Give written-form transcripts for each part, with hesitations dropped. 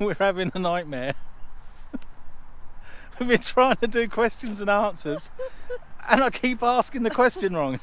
We're having a nightmare. We've been trying to do questions and answers, and I keep asking the question wrong.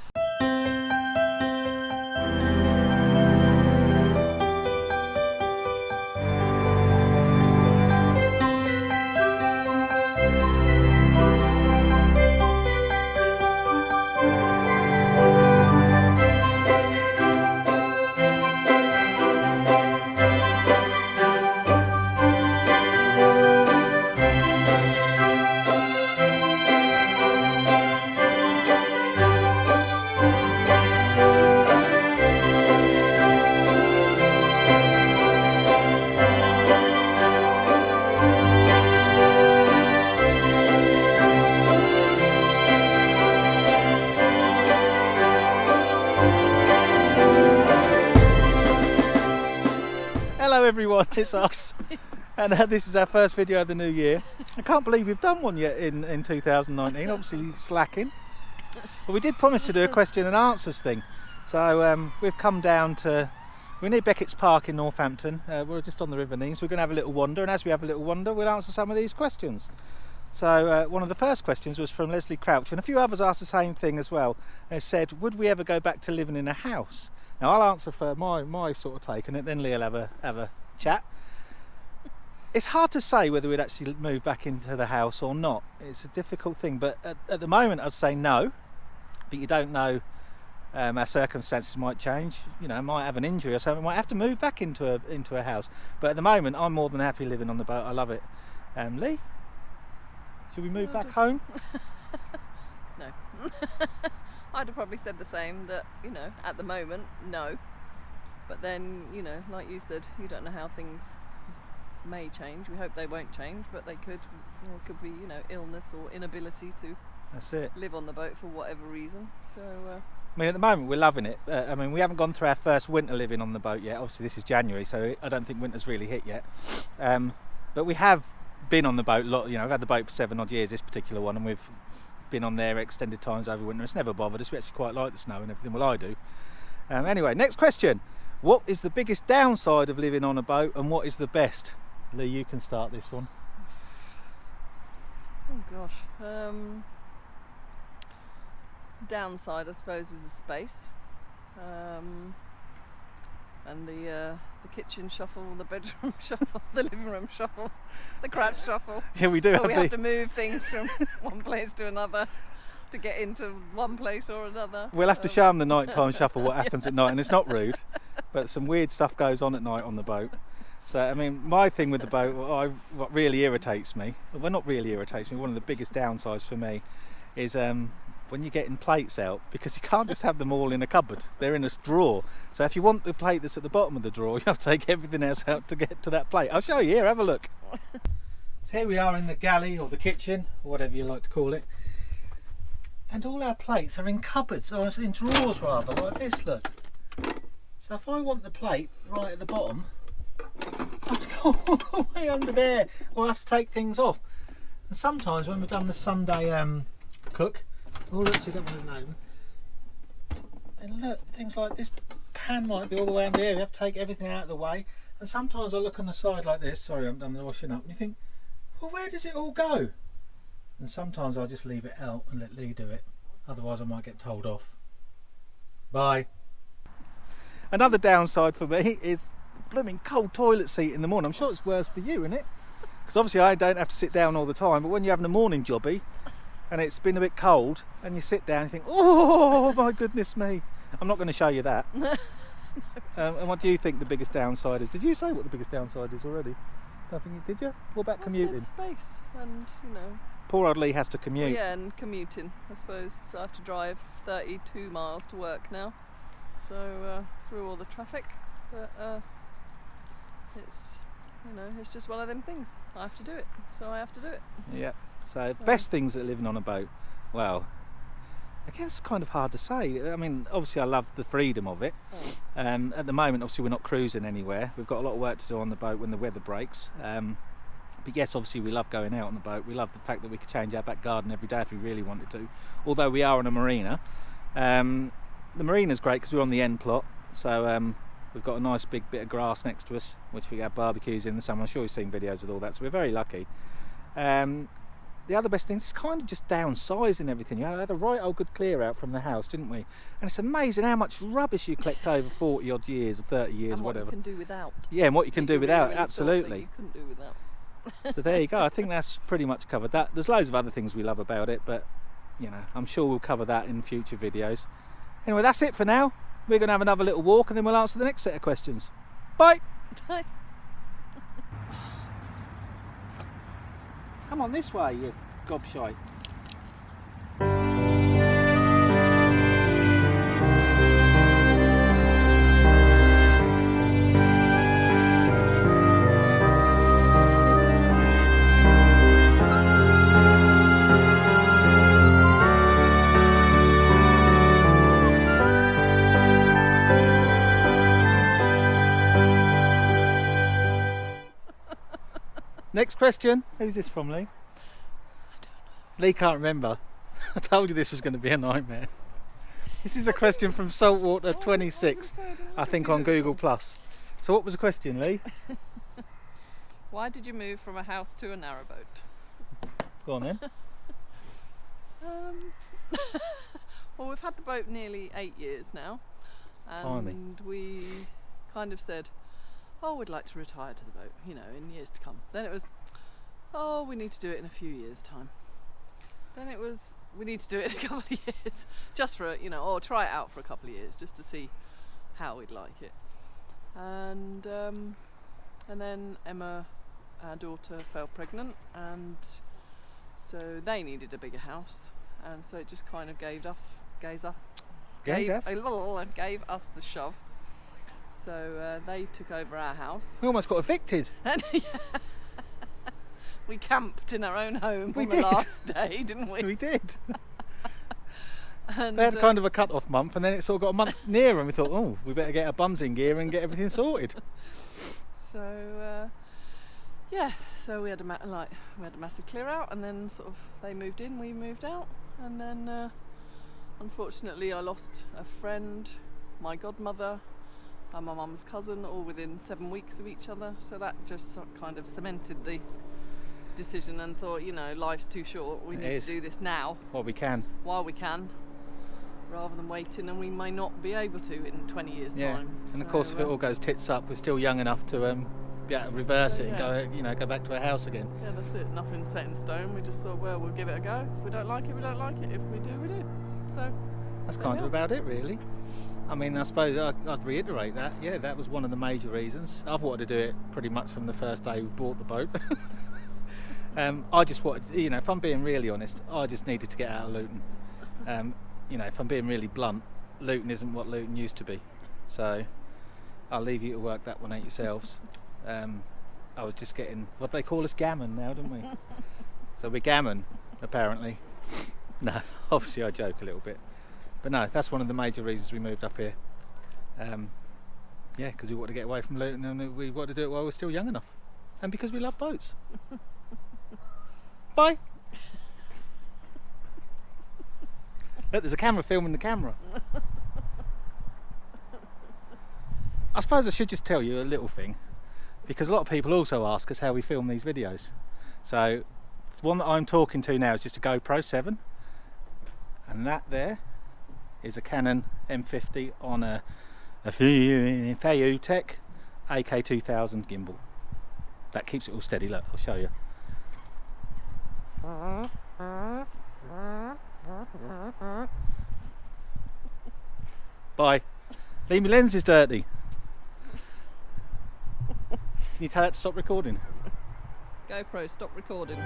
Hello everyone, it's us, and this is our first video of the new year. I can't believe we've done one yet in 2019, obviously slacking. But we did promise to do a question and answers thing. So we've come down to, we're near Beckett's Park in Northampton. We're just on the River Nees. We're going to have a little wander, and as we have a little wander, we'll answer some of these questions. So one of the first questions was from Leslie Crouch, and a few others asked the same thing as well. They said, would we ever go back to living in a house? Now I'll answer for my sort of take on it, then Leah'll have a chat. It's hard to say whether we'd actually move back into the house or not. It's a difficult thing, but at the moment I'd say no. But you don't know, our circumstances might change. You know, I might have an injury or something, might have to move back into a house. But at the moment I'm more than happy living on the boat. I love it. Lee, should we move back home? No. I'd have probably said the same, that, you know, at the moment, no. But then, you know, like you said, you don't know how things may change. We hope they won't change, but they could. There could be, you know, illness or inability to That's it. live on the boat for whatever reason. So, I mean, at the moment we're loving it. I mean, we haven't gone through our first winter living on the boat yet. Obviously this is January, so I don't think winter's really hit yet. But we have been on the boat a lot. You know, I've had the boat for 7 odd years, this particular one, and we've been on there extended times over winter. It's never bothered us. We actually quite like the snow and everything. Well, I do. Anyway, next question. What is the biggest downside of living on a boat, and what is the best? Lee, you can start this one. oh gosh. Downside, I suppose, is the space. And the kitchen shuffle, the bedroom shuffle, the living room shuffle, the crouch shuffle. Yeah, we do. We have to move things from one place to another to get into one place or another. We'll have to show them the nighttime shuffle, what happens at night, and it's not rude, but some weird stuff goes on at night on the boat. So, I mean, my thing with the boat, what really irritates me, well, not really irritates me, one of the biggest downsides for me is when you're getting plates out, because you can't just have them all in a cupboard. They're in a drawer. So if you want the plate that's at the bottom of the drawer, you have to take everything else out to get to that plate. I'll show you here, have a look. So here we are in the galley, or the kitchen, or whatever you like to call it. And all our plates are in cupboards, or in drawers rather, like this, look. So if I want the plate right at the bottom, I have to go all the way under there, or I have to take things off. And sometimes when we've done the Sunday cook, oh look, see that one's known. And look, things like this pan might be all the way under here, we have to take everything out of the way. And sometimes I look on the side like this, sorry I haven't done the washing up, and you think, well, where does it all go? And sometimes I'll just leave it out and let Lee do it, otherwise I might get told off. Bye. Another downside for me is the blooming cold toilet seat in the morning. I'm sure it's worse for you, isn't it? Because obviously I don't have to sit down all the time, but when you're having a morning jobby and it's been a bit cold and you sit down and you think, oh my goodness me. I'm not going to show you that. And what do you think the biggest downside is? Did you say what the biggest downside is already? Nothing, did you? What about commuting? I said space and, you know. Poor old Lee has to commute. Well, yeah, and commuting, I suppose. I have to drive 32 miles to work now, so through all the traffic. But it's, you know, it's just one of them things. I have to do it, so I have to do it. Yeah. So best things at living on a boat. Well, I guess it's kind of hard to say. I mean, obviously I love the freedom of it. At the moment, obviously we're not cruising anywhere. We've got a lot of work to do on the boat when the weather breaks. But yes, obviously we love going out on the boat. We love the fact that we could change our back garden every day if we really wanted to. Although we are on a marina. The marina's great because we're on the end plot. So We've got a nice big bit of grass next to us, which we have barbecues in the summer. I'm sure you've seen videos with all that, so we're very lucky. The other best thing is kind of just downsizing everything. You had a right old good clear out from the house, didn't we? And it's amazing how much rubbish you collect over 40 odd years or 30 years and or whatever. What you can do without. Yeah, and what you can do without, really absolutely. You couldn't do without. So there you go. I think that's pretty much covered that. There's loads of other things we love about it, but you know, I'm sure we'll cover that in future videos. Anyway, that's it for now. We're going to have another little walk and then we'll answer the next set of questions. Bye. Bye. Come on this way, you gobshite. Next question. Who's this from, Lee? I don't know. Lee can't remember. I told you this was going to be a nightmare. This is a question from Saltwater 26, I think on Google+. So what was the question, Lee? Why did you move from a house to a narrowboat? Go on then. Well, we've had the boat nearly 8 years now, and we kind of said, oh, we'd like to retire to the boat, you know, in years to come. Then it was, oh, we need to do it in a few years' time. Then it was, we need to do it in a couple of years, just for, you know, or try it out for a couple of years, just to see how we'd like it. And then Emma, our daughter, fell pregnant, and so they needed a bigger house, and so it just kind of gave us the shove. So they took over our house. We almost got evicted. And we camped in our own home on the last day, didn't we? We did. And they had kind of a cut-off month, and then it sort of got a month nearer, and we thought, oh, we better get our bums in gear and get everything sorted. So yeah, so we had a massive clear out, and then sort of they moved in, we moved out, and then unfortunately I lost a friend, my godmother, and my mum's cousin, all within 7 weeks of each other. So that just kind of cemented the decision, and thought, you know, life's too short. We need to do this now. While we can, rather than waiting, and we may not be able to in 20 years' time. And of course, if it all goes tits up, we're still young enough to be able to reverse it and go back to our house again. Yeah, that's it. Nothing's set in stone. We just thought, well, we'll give it a go. If we don't like it, we don't like it. If we do, we do. So that's kind of about it, really. I mean, I suppose I'd reiterate that. Yeah, that was one of the major reasons. I've wanted to do it pretty much from the first day we bought the boat. I just wanted, you know, if I'm being really honest, I just needed to get out of Luton. You know, if I'm being really blunt, Luton isn't what Luton used to be. So I'll leave you to work that one out yourselves. I was just getting, what they call us, gammon now, don't we? So we're gammon, apparently. No, obviously I joke a little bit. But no, that's one of the major reasons we moved up here. Yeah, because we wanted to get away from Luton, and we wanted to do it while we're still young enough. And because we love boats. Bye. Look, there's a camera filming the camera. I suppose I should just tell you a little thing, because a lot of people also ask us how we film these videos. So the one that I'm talking to now is just a GoPro 7, and that there is a Canon M50 on a Feiyu Tech AK2000 gimbal. That keeps it all steady. Look, I'll show you. Bye. Lee, my lens is dirty. Can you tell it to stop recording? GoPro, stop recording.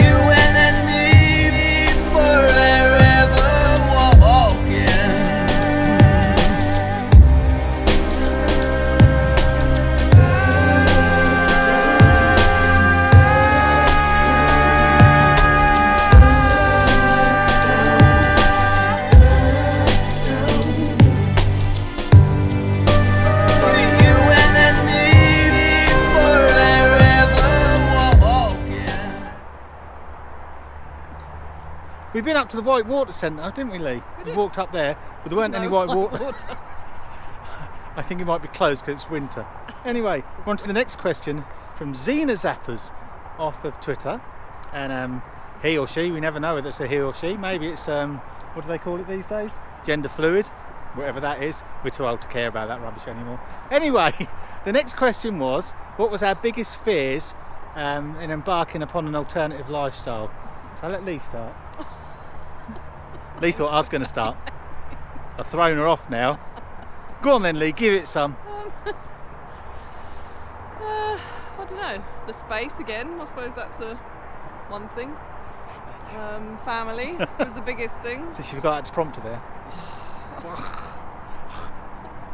You and me forever. We've been up to the White Water Centre, didn't we, Lee? We did. walked up there, but there weren't There's any no white water. water. I think it might be closed because it's winter. Anyway, on to the next question from Xena Zappers off of Twitter. And he or she, we never know whether it's a he or she. Maybe it's, what do they call it these days? Gender fluid, whatever that is. We're too old to care about that rubbish anymore. Anyway, the next question was, what was our biggest fears in embarking upon an alternative lifestyle? So I'll let Lee start. Lee thought I was going to start. I've thrown her off now. Go on then, Lee, give it some. I don't know. The space again. I suppose that's one thing. Family was the biggest thing. So she forgot to prompter there.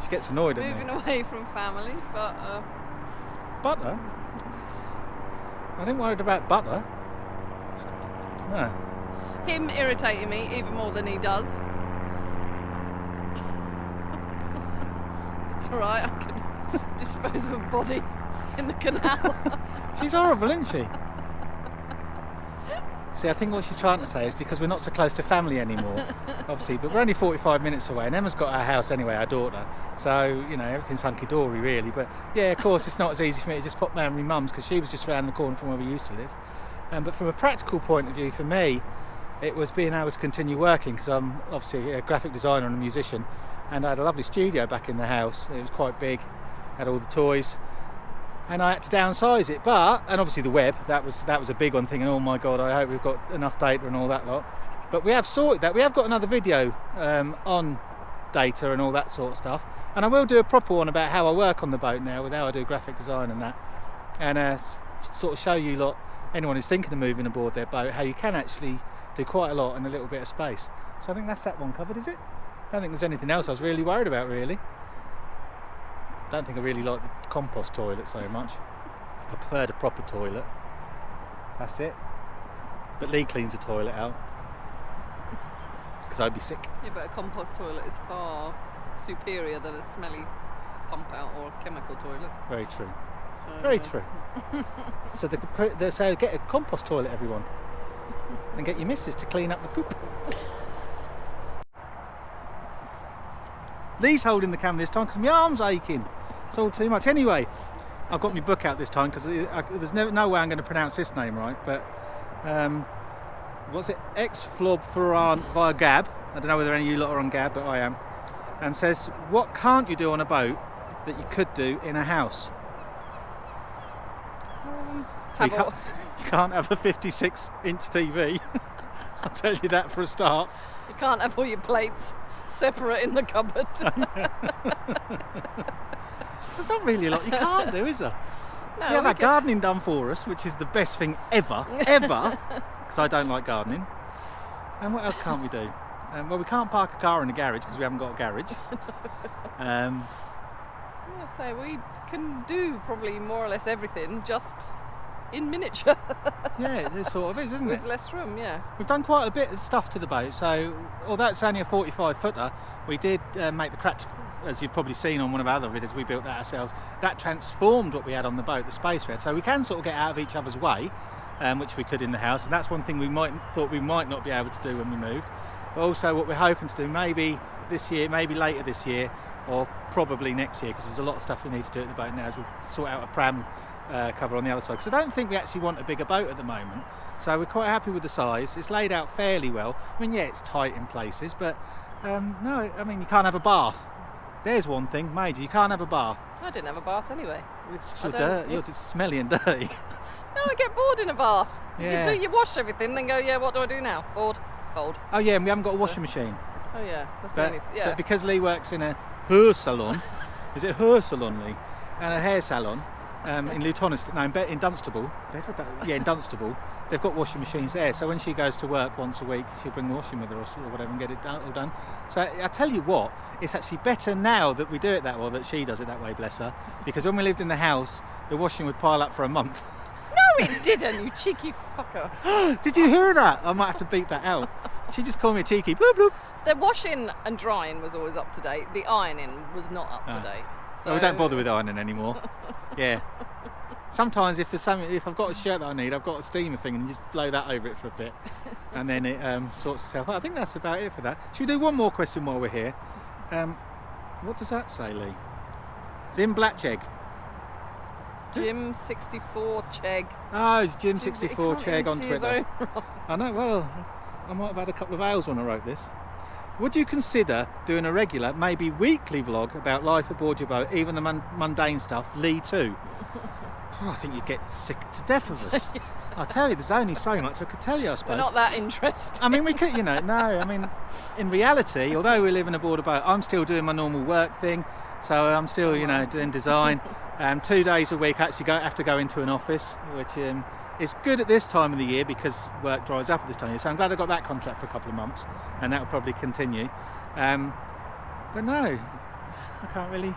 She gets annoyed at me. Moving away from family, but Butter? I didn't worry about butter. No. him irritating me even more than he does. It's alright, I can dispose of a body in the canal. She's horrible, isn't she? See, I think what she's trying to say is because we're not so close to family anymore, obviously, but we're only 45 minutes away, and Emma's got our house anyway, our daughter, so, you know, everything's hunky-dory, really. But, yeah, of course, it's not as easy for me to just pop round my mum's, because she was just round the corner from where we used to live. But from a practical point of view, for me, it was being able to continue working, because I'm obviously a graphic designer and a musician, and I had a lovely studio back in the house. It was quite big, had all the toys, and I had to downsize it. But, and obviously the web, that was a big one, thinking, oh my God, I hope we've got enough data and all that lot. But we have sorted that. We have got another video on data and all that sort of stuff, and I will do a proper one about how I work on the boat now, with how I do graphic design and that, and sort of show you lot, anyone who's thinking of moving aboard their boat, how you can actually do quite a lot in a little bit of space. So I think that's that one covered, is it? I don't think there's anything else I was really worried about, really. I don't think I really like the compost toilet so much. I prefer the proper toilet. That's it. But Lee cleans the toilet out, because I'd be sick. Yeah, but a compost toilet is far superior than a smelly pump out or a chemical toilet. Very true. So, Very true. So they say get a compost toilet, everyone, and get your missus to clean up the poop. Lee's holding the camera this time because my arm's aching. It's all too much. Anyway, I've got my book out this time because there's no way I'm going to pronounce this name right. But what's it? Ex-Flob Ferran via Gab. I don't know whether any of you lot are on Gab, but I am. And says, what can't you do on a boat that you could do in a house? You can't have a 56-inch TV. I'll tell you that for a start. You can't have all your plates separate in the cupboard. There's not really a lot you can't do, is there? No, We have our gardening done for us, which is the best thing ever, because I don't like gardening. And what else can't we do? Well, we can't park a car in a garage because we haven't got a garage. So we can do probably more or less everything, just in miniature. Yeah, it sort of is, isn't it? With less room, yeah. We've done quite a bit of stuff to the boat, so although it's only a 45-footer, we did make the crash, as you've probably seen on one of our other videos, we built that ourselves. That transformed what we had on the boat, the space we had, so we can sort of get out of each other's way, which we could in the house, and that's one thing we thought we might not be able to do when we moved. But also what we're hoping to do, maybe this year, maybe later this year, or probably next year, because there's a lot of stuff we need to do at the boat now, as we sort out a pram cover on the other side, because I don't think we actually want a bigger boat at the moment, so we're quite happy with the size. It's laid out fairly well. I mean, yeah, it's tight in places, but no, I mean, you can't have a bath. There's one thing major, you can't have a bath. I didn't have a bath anyway. It's so dirty. You're just smelly and dirty. No, I get bored in a bath. Yeah. You wash everything, then go, yeah, what do I do now? Bored, cold. Oh yeah, and we haven't got a washing machine. Oh yeah, that's the only, yeah. But because Lee works in a hair salon, is it hair salon, Lee? And a hair salon in Lutonis, no, in Dunstable. Yeah, in Dunstable, they've got washing machines there. So when she goes to work once a week, she'll bring the washing with her or whatever and get it all done. So I tell you what, it's actually better now that we do it that way, that she does it that way, bless her. Because when we lived in the house, the washing would pile up for a month. No, it didn't, you cheeky fucker. Did you hear that? I might have to beep that out. She just called me a cheeky bloop bloop. The washing and drying was always up to date. The ironing was not up to date. So Well, we don't bother with ironing anymore. Yeah. Sometimes if I've got a shirt that I need, I've got a steamer thing and you just blow that over it for a bit, and then it sorts itself out. I think that's about it for that. Should we do one more question while we're here? What does that say, Lee? Zim Blatchegg. Jim 64 Chegg. Oh, it's Jim 64 Chegg on Twitter. Right. I know. Well, I might have had a couple of ales when I wrote this. Would you consider doing a regular, maybe weekly vlog about life aboard your boat, even the mundane stuff? Lee too. Oh, I think you'd get sick to death of us. I tell you, there's only so much I could tell you, I suppose. We're not that interested. I mean, we could, no. I mean, in reality, although we're living aboard a boat, I'm still doing my normal work thing. So I'm still, doing design. 2 days a week, I actually have to go into an office, which is good at this time of the year because work dries up at this time of year. So I'm glad I got that contract for a couple of months, and that will probably continue. But no, I can't really.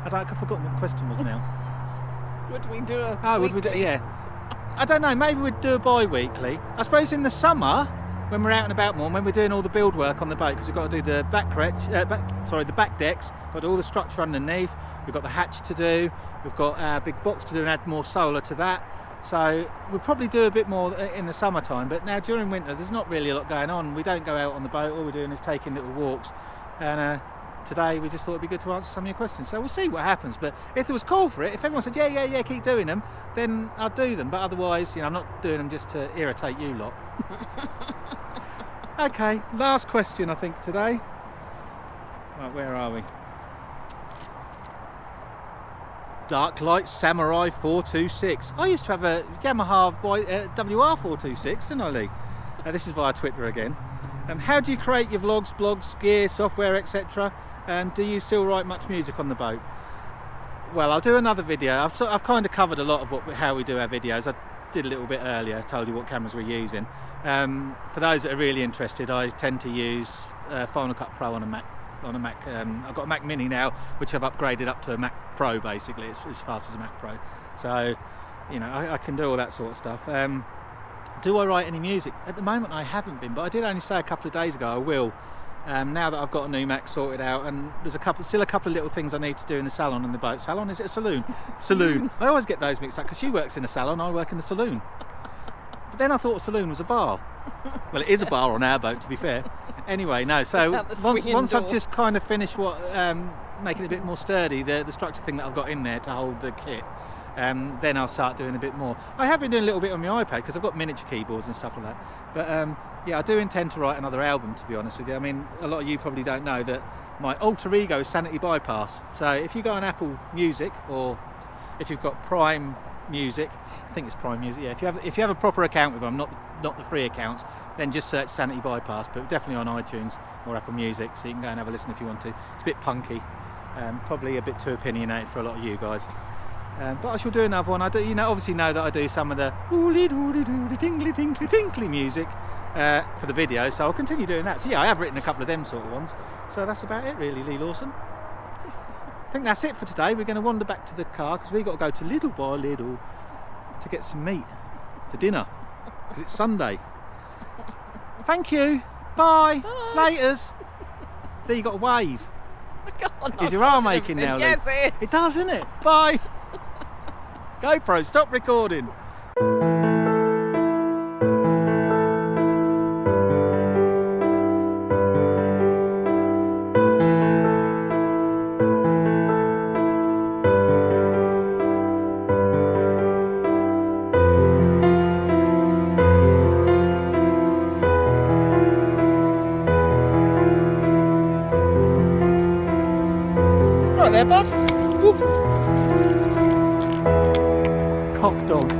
I've forgotten what the question was now. Would we do a would we do? Yeah. I don't know. Maybe we'd do a bi-weekly. I suppose in the summer, when we're out and about more, when we're doing all the build work on the boat, because we've got to do the the back decks, got to do all the structure underneath. We've got the hatch to do. We've got our big box to do and add more solar to that. So we'll probably do a bit more in the summertime. But now during winter, there's not really a lot going on. We don't go out on the boat. All we're doing is taking little walks. And today we just thought it'd be good to answer some of your questions. So we'll see what happens. But if there was call for it, if everyone said yeah, keep doing them, then I'd do them. But otherwise, I'm not doing them just to irritate you lot. Okay, last question I think today. Right, where are we? Dark Light Samurai 426. I used to have a Yamaha WR426, didn't I, Lee? This is via Twitter again. How do you create your vlogs, blogs, gear, software, etc.? Do you still write much music on the boat? Well, I'll do another video. I've kind of covered a lot of how we do our videos. I did a little bit earlier, told you what cameras we're using. For those that are really interested, I tend to use Final Cut Pro on a Mac. I've got a Mac Mini now, which I've upgraded up to a Mac Pro. Basically, it's as fast as a Mac Pro. So, I can do all that sort of stuff. Do I write any music? At the moment, I haven't been, but I did only say a couple of days ago I will. Now that I've got a new Mac sorted out, and there's still a couple of little things I need to do in the salon on the boat. Salon? Is it a saloon? Saloon. I always get those mixed up because she works in a salon, I work in the saloon. But then I thought a saloon was a bar. Well, it is a bar on our boat, to be fair. Anyway, no. So once I've just kind of finished making it a bit more sturdy, the structure thing that I've got in there to hold the kit, then I'll start doing a bit more. I have been doing a little bit on my iPad because I've got miniature keyboards and stuff like that. But yeah, I do intend to write another album, to be honest with you. I mean, a lot of you probably don't know that my alter ego is Sanity Bypass. So if you go on Apple Music, or if you've got Prime Music, I think it's Prime Music, yeah. If you have a proper account with them, not the free accounts, then just search Sanity Bypass, but definitely on iTunes or Apple Music, so you can go and have a listen if you want to. It's a bit punky, probably a bit too opinionated for a lot of you guys. But I shall do another one. I do, obviously know that I do some of the ooly doody doody tinkly tinkly tinkly music for the video, so I'll continue doing that. So yeah, I have written a couple of them sort of ones. So that's about it, really, Lee Lawson. I think that's it for today. We're going to wander back to the car because we've got to go to Little by Little to get some meat for dinner because it's Sunday. Thank you. Bye. Laters. There, you got a wave. Is your arm aching now, Lee? Yes, it is. It does, isn't it? Bye. GoPro, stop recording. Right there, bud. Woo. Cock dog.